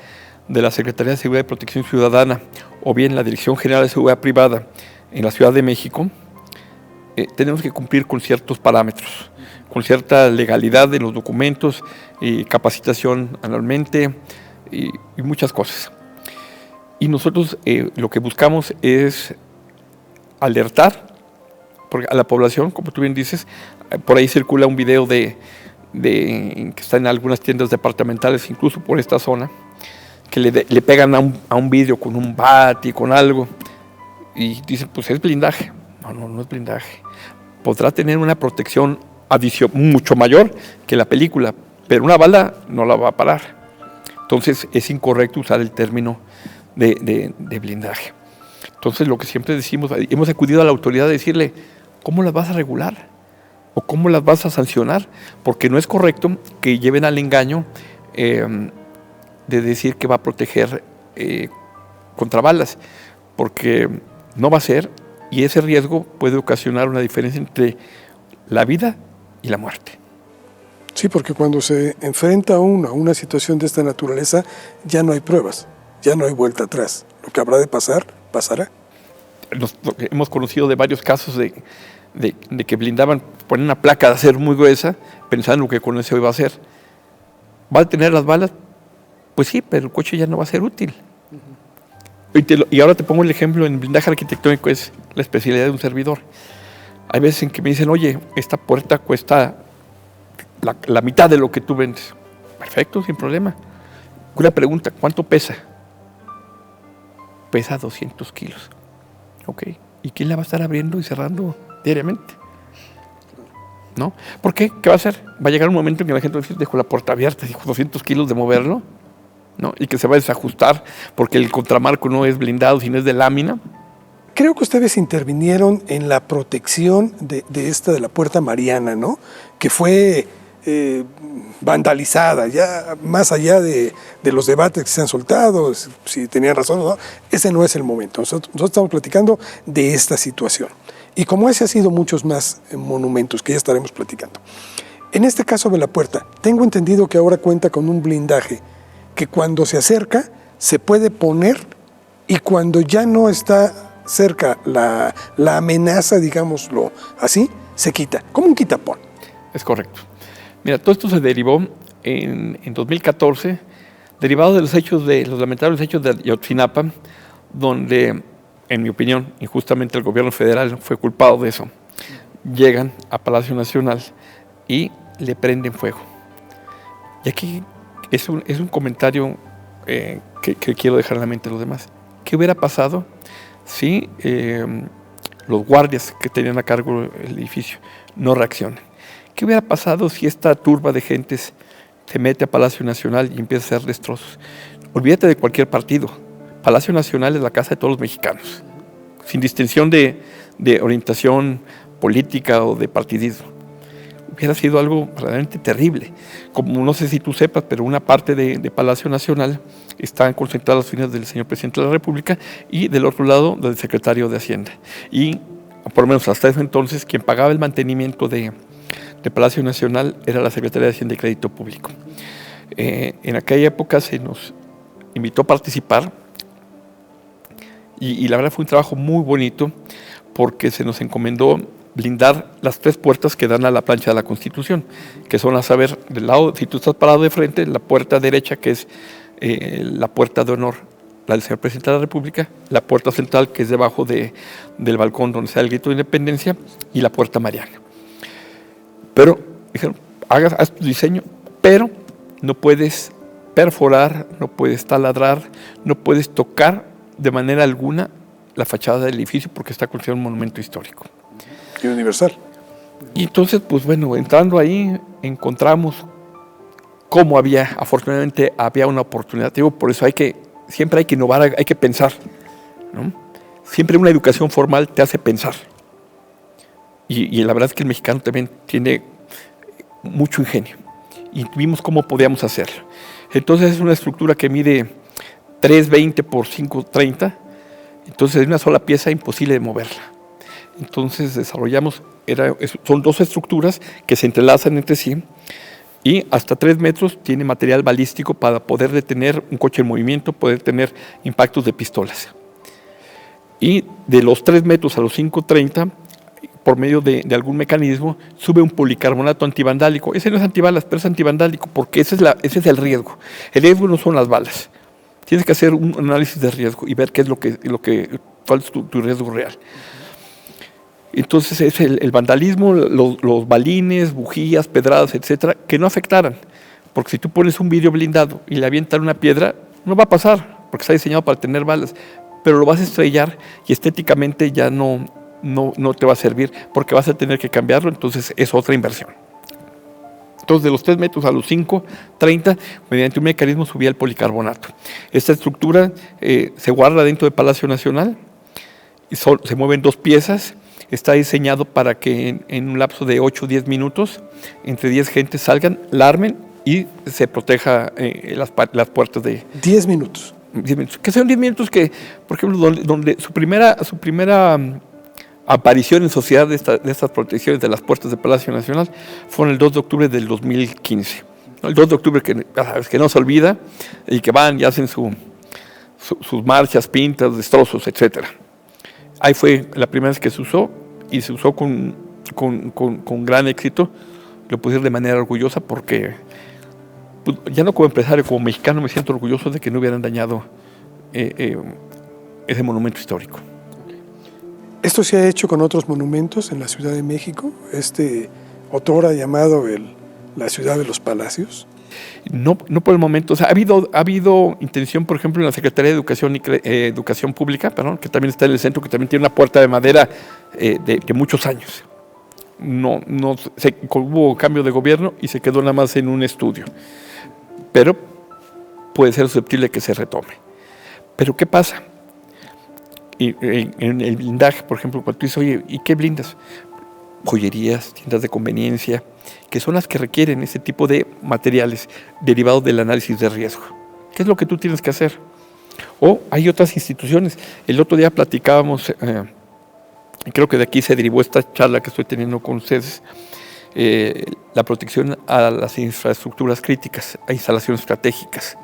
Speaker 2: de la Secretaría de Seguridad y Protección Ciudadana, o bien la Dirección General de Seguridad Privada en la Ciudad de México, tenemos que cumplir con ciertos parámetros, con cierta legalidad en los documentos, capacitación anualmente y muchas cosas. Y nosotros lo que buscamos es alertar porque a la población, como tú bien dices. Por ahí circula un video que está en algunas tiendas departamentales, incluso por esta zona, que le pegan a un vidrio con un bat y con algo, y dicen, pues es blindaje. No es blindaje. Podrá tener una protección mucho mayor que la película, pero una bala no la va a parar. Entonces es incorrecto usar el término de blindaje. Entonces lo que siempre decimos, hemos acudido a la autoridad a decirle, ¿cómo las vas a regular? ¿O cómo las vas a sancionar? Porque no es correcto que lleven al engaño de decir que va a proteger contra balas, porque no va a ser, y ese riesgo puede ocasionar una diferencia entre la vida y la muerte.
Speaker 1: Sí, porque cuando se enfrenta uno a una situación de esta naturaleza, ya no hay pruebas, ya no hay vuelta atrás. Lo que habrá de pasar, pasará.
Speaker 2: Hemos conocido de varios casos de que blindaban, ponen una placa de acero muy gruesa, pensando que con eso iba a hacer. ¿Va a tener las balas? Pues sí, pero el coche ya no va a ser útil. Y ahora te pongo el ejemplo, en blindaje arquitectónico es la especialidad de un servidor. Hay veces en que me dicen, oye, esta puerta cuesta la mitad de lo que tú vendes. Perfecto, sin problema. Una pregunta, ¿cuánto pesa? Pesa 200 kilos. Ok, ¿y quién la va a estar abriendo y cerrando diariamente? ¿No? ¿Por qué? ¿Qué va a hacer? Va a llegar un momento en que la gente va a decir, dejo la puerta abierta, dijo 200 kilos de moverlo, ¿no? Y que se va a desajustar porque el contramarco no es blindado, sino es de lámina.
Speaker 1: Creo que ustedes intervinieron en la protección de la Puerta Mariana, ¿no? Que fue vandalizada, ya más allá de los debates que se han soltado, si tenían razón o no, ese no es el momento. Nosotros estamos platicando de esta situación. Y como ese ha sido muchos más monumentos que ya estaremos platicando. En este caso de la puerta, tengo entendido que ahora cuenta con un blindaje que cuando se acerca se puede poner y cuando ya no está cerca la amenaza, digámoslo así, se quita, como un quitapón.
Speaker 2: Es correcto. Mira, todo esto se derivó en 2014, derivado de los lamentables hechos de Ayotzinapa, donde, en mi opinión, injustamente el gobierno federal fue culpado de eso. Llegan a Palacio Nacional y le prenden fuego. Y aquí es un comentario que quiero dejar en la mente de los demás. ¿Qué hubiera pasado si los guardias que tenían a cargo el edificio no reaccionan? ¿Qué hubiera pasado si esta turba de gentes se mete a Palacio Nacional y empieza a hacer destrozos? Olvídate de cualquier partido. Palacio Nacional es la casa de todos los mexicanos, sin distinción de orientación política o de partidismo. Hubiera sido algo realmente terrible. Como no sé si tú sepas, pero una parte de Palacio Nacional están concentradas las oficinas del señor presidente de la República y del otro lado del secretario de Hacienda. Y por lo menos hasta ese entonces quien pagaba el mantenimiento de Palacio Nacional era la Secretaría de Hacienda y Crédito Público. En aquella época se nos invitó a participar y la verdad fue un trabajo muy bonito porque se nos encomendó blindar las 3 puertas que dan a la plancha de la Constitución, que son a saber, del lado, si tú estás parado de frente, la puerta derecha, que es la puerta de honor, la del señor presidente de la República, la puerta central, que es debajo del balcón donde está el grito de independencia, y la puerta mariana. Pero dijeron, haz tu diseño, pero no puedes perforar, no puedes taladrar, no puedes tocar de manera alguna la fachada del edificio porque está considerado un monumento histórico.
Speaker 1: Y universal.
Speaker 2: Y entonces, pues bueno, entrando ahí, encontramos cómo afortunadamente había una oportunidad. Digo, por eso siempre hay que innovar, hay que pensar, ¿no? Siempre una educación formal te hace pensar. Y la verdad es que el mexicano también tiene mucho ingenio. Y vimos cómo podíamos hacerlo. Entonces es una estructura que mide 3.20 por 5.30. Entonces es una sola pieza imposible de moverla. Entonces desarrollamos, son 2 estructuras que se entrelazan entre sí y hasta 3 metros tiene material balístico para poder detener un coche en movimiento, poder tener impactos de pistolas. Y de los 3 metros a los 5.30, por medio de algún mecanismo, sube un policarbonato antivandálico. Ese no es antibalas, pero es antivandálico porque ese es el riesgo. El riesgo no son las balas. Tienes que hacer un análisis de riesgo y ver qué es cuál es tu riesgo real. Entonces es el vandalismo, los balines, bujías, pedradas, etcétera, que no afectaran. Porque si tú pones un vidrio blindado y le avientan una piedra, no va a pasar, porque está diseñado para tener balas, pero lo vas a estrellar y estéticamente ya no te va a servir, porque vas a tener que cambiarlo, entonces es otra inversión. Entonces, de los 3 metros a los 5, 30, mediante un mecanismo subía el policarbonato. Esta estructura se guarda dentro del Palacio Nacional, y se mueven 2 piezas. Está diseñado para que en un lapso de 8 o 10 minutos, entre 10 gentes salgan, la armen y se proteja las puertas de...
Speaker 1: 10 minutos.
Speaker 2: 10 minutos. Que sean 10 minutos que, por ejemplo, donde su primera aparición en sociedad de estas protecciones de las puertas del Palacio Nacional fue el 2 de octubre del 2015. El 2 de octubre que no se olvida y que van y hacen sus marchas, pintas, destrozos, etcétera. Ahí fue la primera vez que se usó y se usó con gran éxito. Lo pude decir de manera orgullosa porque pues, ya no como empresario, como mexicano me siento orgulloso de que no hubieran dañado ese monumento histórico.
Speaker 1: ¿Esto se ha hecho con otros monumentos en la Ciudad de México? Otrora llamado la Ciudad de los Palacios.
Speaker 2: No por el momento. O sea, ha habido intención, por ejemplo, en la Secretaría de Educación Pública, que también está en el centro, que también tiene una puerta de madera de muchos años. Hubo cambio de gobierno y se quedó nada más en un estudio. Pero puede ser susceptible que se retome. Pero ¿qué pasa? En el blindaje, por ejemplo, cuando tú dices, oye, ¿y qué blindas? Joyerías, tiendas de conveniencia, que son las que requieren ese tipo de materiales derivados del análisis de riesgo. ¿Qué es lo que tú tienes que hacer? O hay otras instituciones. El otro día platicábamos, creo que de aquí se derivó esta charla que estoy teniendo con ustedes, la protección a las infraestructuras críticas, a instalaciones estratégicas.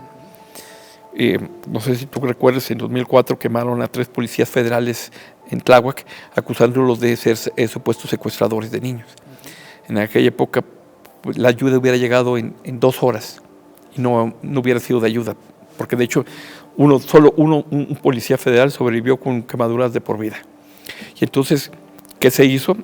Speaker 2: No sé si tú recuerdas, en 2004 quemaron a 3 policías federales en Tláhuac, acusándolos de ser supuestos secuestradores de niños. En aquella época pues, la ayuda hubiera llegado en 2 horas y no hubiera sido de ayuda, porque de hecho un policía federal sobrevivió con quemaduras de por vida. Y entonces, ¿qué se hizo?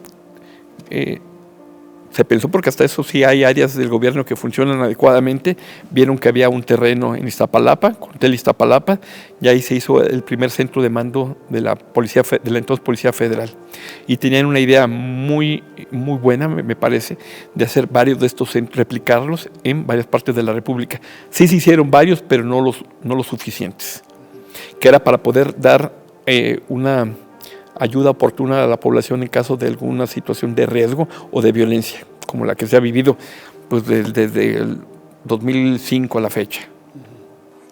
Speaker 2: Se pensó, porque hasta eso sí hay áreas del gobierno que funcionan adecuadamente. Vieron que había un terreno en Iztapalapa, Contel Iztapalapa, y ahí se hizo el primer centro de mando de la entonces Policía Federal. Y tenían una idea muy, muy buena, me parece, de hacer varios de estos centros, replicarlos en varias partes de la República. Sí se hicieron varios, pero no los suficientes. Que era para poder dar una ayuda oportuna a la población en caso de alguna situación de riesgo o de violencia, como la que se ha vivido pues, desde el 2005 a la fecha.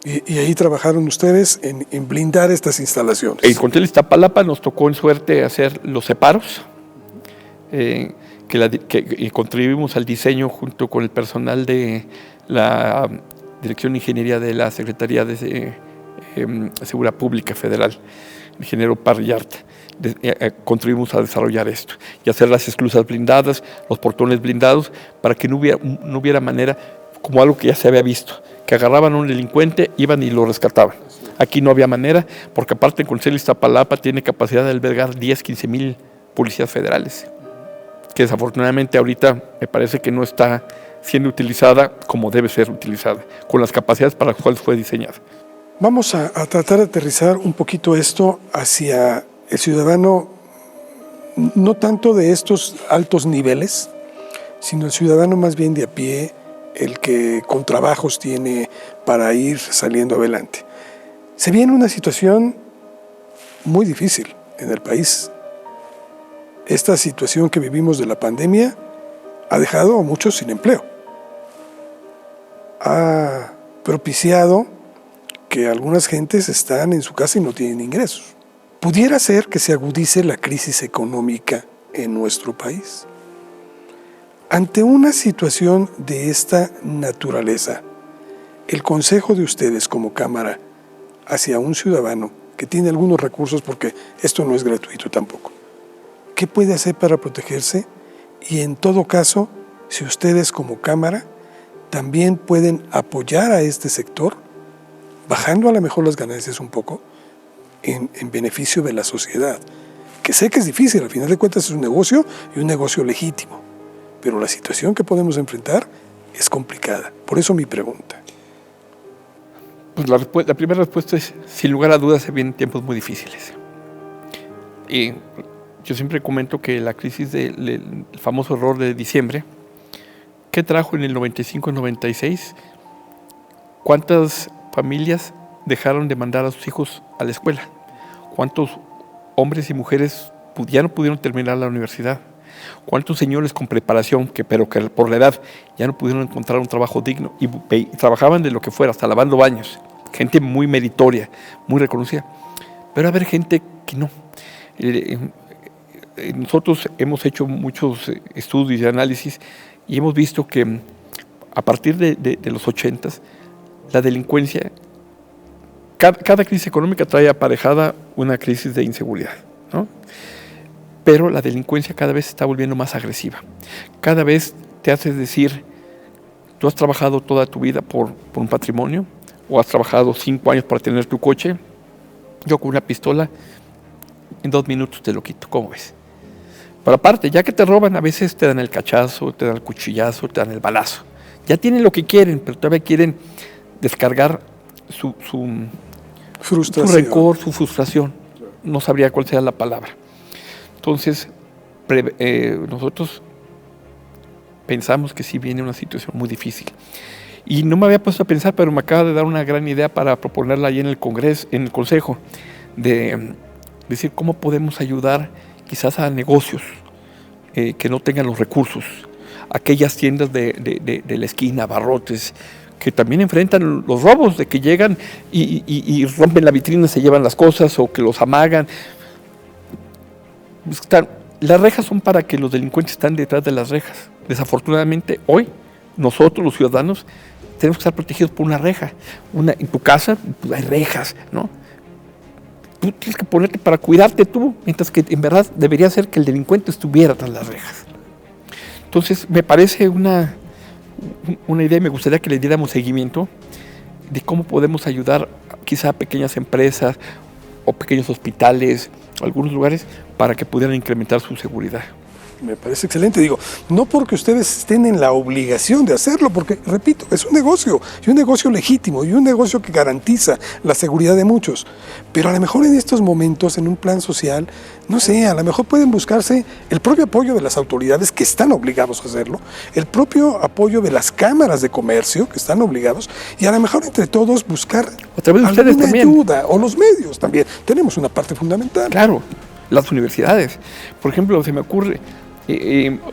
Speaker 1: Y ahí trabajaron ustedes en blindar estas instalaciones.
Speaker 2: En Contel Iztapalapa nos tocó en suerte hacer los separos, que contribuimos al diseño junto con el personal de la Dirección de Ingeniería de la Secretaría de Seguridad Pública Federal, el ingeniero Parrillarta. Contribuimos a desarrollar esto y hacer las esclusas blindadas, los portones blindados, para que no hubiera manera, como algo que ya se había visto, que agarraban a un delincuente, iban y lo rescataban. Aquí no había manera, porque aparte el Contel Iztapalapa tiene capacidad de albergar 10-15 mil policías federales, que desafortunadamente ahorita me parece que no está siendo utilizada como debe ser utilizada, con las capacidades para las cuales fue diseñada.
Speaker 1: Vamos a tratar de aterrizar un poquito esto hacia el ciudadano, no tanto de estos altos niveles, sino el ciudadano más bien de a pie, el que con trabajos tiene para ir saliendo adelante. Se viene una situación muy difícil en el país. Esta situación que vivimos de la pandemia ha dejado a muchos sin empleo. Ha propiciado que algunas gentes están en su casa y no tienen ingresos. ¿Pudiera ser que se agudice la crisis económica en nuestro país? Ante una situación de esta naturaleza, el consejo de ustedes como Cámara hacia un ciudadano que tiene algunos recursos, porque esto no es gratuito tampoco, ¿qué puede hacer para protegerse? Y en todo caso, si ustedes como Cámara también pueden apoyar a este sector, bajando a lo mejor las ganancias un poco, en beneficio de la sociedad, que sé que es difícil, al final de cuentas es un negocio y un negocio legítimo, pero la situación que podemos enfrentar es complicada. Por eso mi pregunta.
Speaker 2: Pues la primera respuesta es, sin lugar a dudas, se vienen tiempos muy difíciles. Y yo siempre comento que la crisis del famoso error de diciembre, ¿qué trajo en el 95-96? ¿Cuántas familias dejaron de mandar a sus hijos a la escuela? ¿Cuántos hombres y mujeres ya no pudieron terminar la universidad? ¿Cuántos señores con preparación, pero que por la edad ya no pudieron encontrar un trabajo digno y trabajaban de lo que fuera, hasta lavando baños? Gente muy meritoria, muy reconocida. Pero haber gente que no. Nosotros hemos hecho muchos estudios y análisis y hemos visto que a partir de los 80s, la delincuencia, cada crisis económica trae aparejada una crisis de inseguridad, ¿no? Pero la delincuencia cada vez se está volviendo más agresiva. Cada vez te haces decir, tú has trabajado toda tu vida por un patrimonio, o has trabajado 5 años para tener tu coche, yo con una pistola, en 2 minutos te lo quito, ¿cómo ves? Pero aparte, ya que te roban, a veces te dan el cachazo, te dan el cuchillazo, te dan el balazo. Ya tienen lo que quieren, pero todavía quieren descargar su rencor, su frustración. No sabría cuál sea la palabra. Entonces, nosotros pensamos que sí viene una situación muy difícil. Y no me había puesto a pensar, pero me acaba de dar una gran idea para proponerla ahí en el Congreso, en el Consejo, de decir cómo podemos ayudar quizás a negocios que no tengan los recursos, aquellas tiendas de la esquina, abarrotes, que también enfrentan los robos, de que llegan y rompen la vitrina, se llevan las cosas o que los amagan. Las rejas son para que los delincuentes están detrás de las rejas. Desafortunadamente, hoy, nosotros los ciudadanos tenemos que estar protegidos por una reja. En tu casa pues, hay rejas, ¿no? Tú tienes que ponerte para cuidarte tú, mientras que en verdad debería ser que el delincuente estuviera tras las rejas. Entonces, me parece una idea, me gustaría que le diéramos seguimiento de cómo podemos ayudar quizá a pequeñas empresas o pequeños hospitales, algunos lugares, para que pudieran incrementar su seguridad.
Speaker 1: Me parece excelente. Digo, no porque ustedes estén en la obligación de hacerlo, porque, repito, es un negocio, y un negocio legítimo, y un negocio que garantiza la seguridad de muchos. Pero a lo mejor en estos momentos, en un plan social, no sé, a lo mejor pueden buscarse el propio apoyo de las autoridades que están obligados a hacerlo, el propio apoyo de las cámaras de comercio que están obligados, y a lo mejor entre todos buscar
Speaker 2: a través de ustedes
Speaker 1: alguna
Speaker 2: también.
Speaker 1: Ayuda, o los medios también. Tenemos una parte fundamental.
Speaker 2: Claro, las universidades. Por ejemplo, se me ocurre,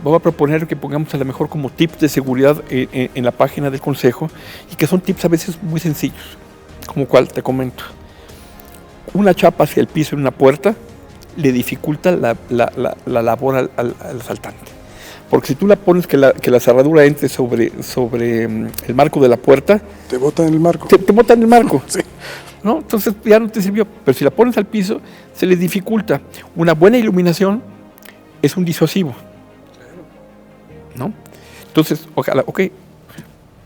Speaker 2: voy a proponer que pongamos a lo mejor como tips de seguridad en la página del Consejo, y que son tips a veces muy sencillos, como cual te comento. Una chapa hacia el piso en una puerta le dificulta la labor al asaltante. Porque si tú la pones que la cerradura entre sobre el marco de la puerta,
Speaker 1: te botan el marco.
Speaker 2: Te botan el marco.
Speaker 1: Sí.
Speaker 2: ¿No? Entonces ya no te sirvió. Pero si la pones al piso, se les dificulta. Una buena iluminación es un disuasivo, ¿no? Entonces, ojalá,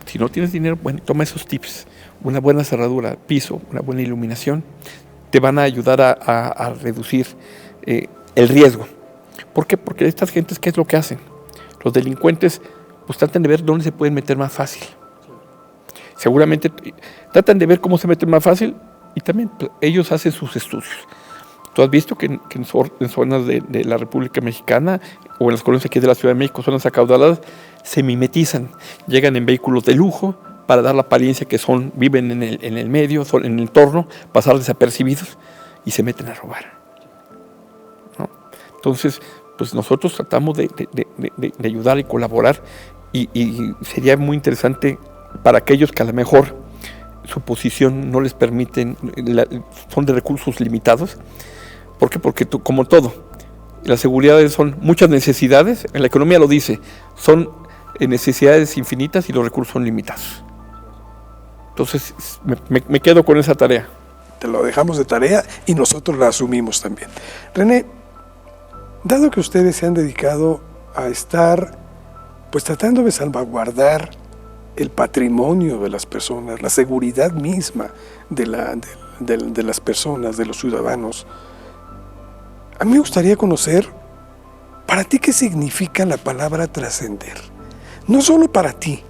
Speaker 2: si no tienes dinero, bueno, toma esos tips. Una buena cerradura, piso, una buena iluminación, te van a ayudar a reducir el riesgo. ¿Por qué? Porque estas gentes, ¿qué es lo que hacen? Los delincuentes pues tratan de ver dónde se pueden meter más fácil. Seguramente tratan de ver cómo se meten más fácil, y también ellos hacen sus estudios. Tú has visto que en zonas de la República Mexicana o en las colonias aquí de la Ciudad de México, zonas acaudaladas, se mimetizan, llegan en vehículos de lujo para dar la apariencia que viven en el medio, en el entorno, pasar desapercibidos y se meten a robar, ¿no? Entonces, pues nosotros tratamos de ayudar y colaborar, y sería muy interesante para aquellos que a lo mejor su posición no les permiten, son de recursos limitados. ¿Por qué? Porque como todo, las seguridades son muchas necesidades, en la economía lo dice, son necesidades infinitas y los recursos son limitados. Entonces, me quedo con esa tarea.
Speaker 1: Te lo dejamos de tarea y nosotros la asumimos también. René, dado que ustedes se han dedicado a estar pues tratando de salvaguardar el patrimonio de las personas, la seguridad misma de las personas, de los ciudadanos, a mí me gustaría conocer, para ti, ¿qué significa la palabra trascender? No solo para ti,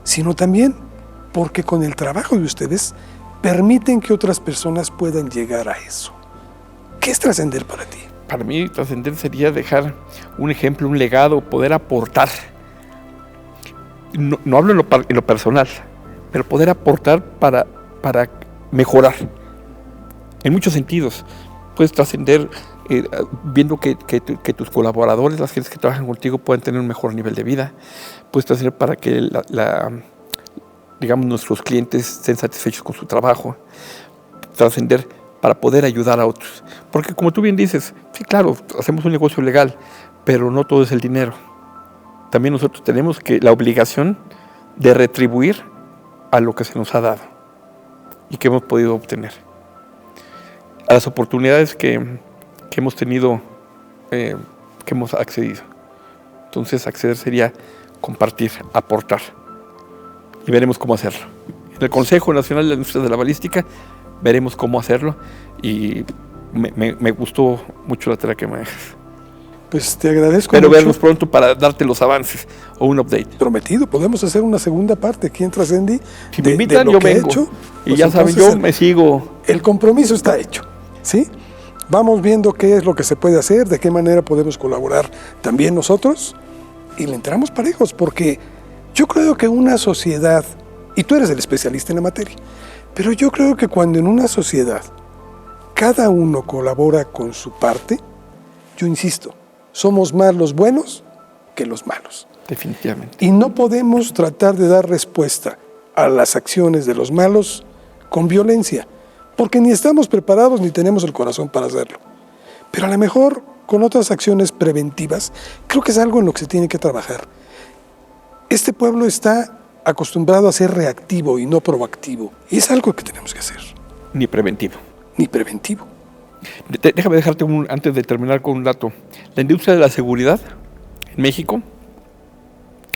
Speaker 1: sino también porque con el trabajo de ustedes permiten que otras personas puedan llegar a eso. ¿Qué es trascender para ti?
Speaker 2: Para mí, trascender sería dejar un ejemplo, un legado, poder aportar. No hablo en lo personal, pero poder aportar para mejorar. En muchos sentidos. Puedes trascender viendo que tus colaboradores, las gentes que trabajan contigo, puedan tener un mejor nivel de vida. Puedes trascender para que digamos, nuestros clientes estén satisfechos con su trabajo. Trascender para poder ayudar a otros. Porque como tú bien dices, sí, claro, hacemos un negocio legal, pero no todo es el dinero. También nosotros tenemos la obligación de retribuir a lo que se nos ha dado y que hemos podido obtener. A las oportunidades que hemos tenido, que hemos accedido. Entonces, acceder sería compartir, aportar. Y veremos cómo hacerlo. En el Consejo Nacional de la Industria de la Balística veremos cómo hacerlo y me gustó mucho la tarea que me dejas.
Speaker 1: Pues te agradezco
Speaker 2: Pero
Speaker 1: mucho.
Speaker 2: vernos pronto para darte los avances o un update.
Speaker 1: Prometido, podemos hacer una segunda parte aquí en Trascendi.
Speaker 2: Si me invitan, yo vengo. Y
Speaker 1: Pues
Speaker 2: ya saben, yo me sigo.
Speaker 1: El compromiso está hecho, ¿sí? Vamos viendo qué es lo que se puede hacer, de qué manera podemos colaborar también nosotros y le entramos parejos, porque yo creo que una sociedad, y tú eres el especialista en la materia, pero yo creo que cuando en una sociedad cada uno colabora con su parte, yo insisto, somos más los buenos que los malos.
Speaker 2: Definitivamente.
Speaker 1: Y no podemos tratar de dar respuesta a las acciones de los malos con violencia, porque ni estamos preparados ni tenemos el corazón para hacerlo. Pero a lo mejor con otras acciones preventivas, creo que es algo en lo que se tiene que trabajar. Este pueblo está acostumbrado a ser reactivo y no proactivo, y es algo que tenemos que hacer.
Speaker 2: Ni preventivo.
Speaker 1: Ni preventivo.
Speaker 2: Déjame dejarte antes de terminar con un dato. La industria de la seguridad en México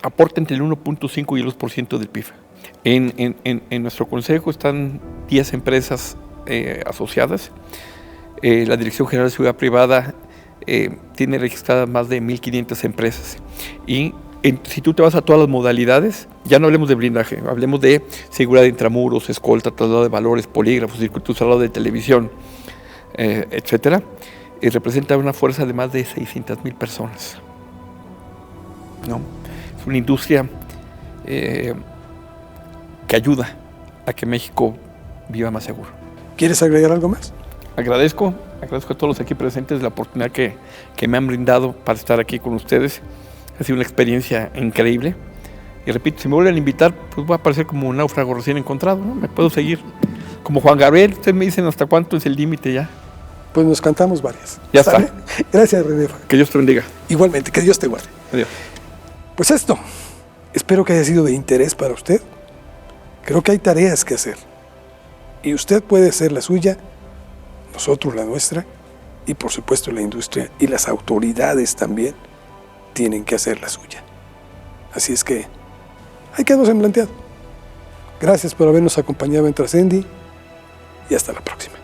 Speaker 2: aporta entre el 1.5 y el 2% del PIB. En nuestro consejo están 10 empresas asociadas. La Dirección General de Seguridad Privada tiene registradas más de 1.500 empresas. Y si tú te vas a todas las modalidades, ya no hablemos de blindaje, hablemos de seguridad de intramuros, escolta, traslado de valores, polígrafos, circuitos cerrados de televisión, etcétera, representa una fuerza de más de 600,000 personas. ¿No? Es una industria que ayuda a que México viva más seguro.
Speaker 1: ¿Quieres agregar algo más?
Speaker 2: Agradezco a todos los aquí presentes la oportunidad que me han brindado para estar aquí con ustedes. Ha sido una experiencia increíble. Y repito, si me vuelven a invitar, pues voy a parecer como un náufrago recién encontrado, ¿no? Me puedo seguir. Como Juan Gabriel, ustedes me dicen hasta cuánto es el límite ya.
Speaker 1: Pues nos cantamos varias.
Speaker 2: Ya
Speaker 1: ¿Sale?
Speaker 2: está.
Speaker 1: Gracias, René.
Speaker 2: Que Dios te bendiga.
Speaker 1: Igualmente, que Dios te guarde.
Speaker 2: Adiós.
Speaker 1: Pues esto, espero que haya sido de interés para usted. Creo que hay tareas que hacer. Y usted puede hacer la suya, nosotros la nuestra, y por supuesto la industria y las autoridades también tienen que hacer la suya. Así es que ahí quedó en planteado. Gracias por habernos acompañado en Trascendi y hasta la próxima.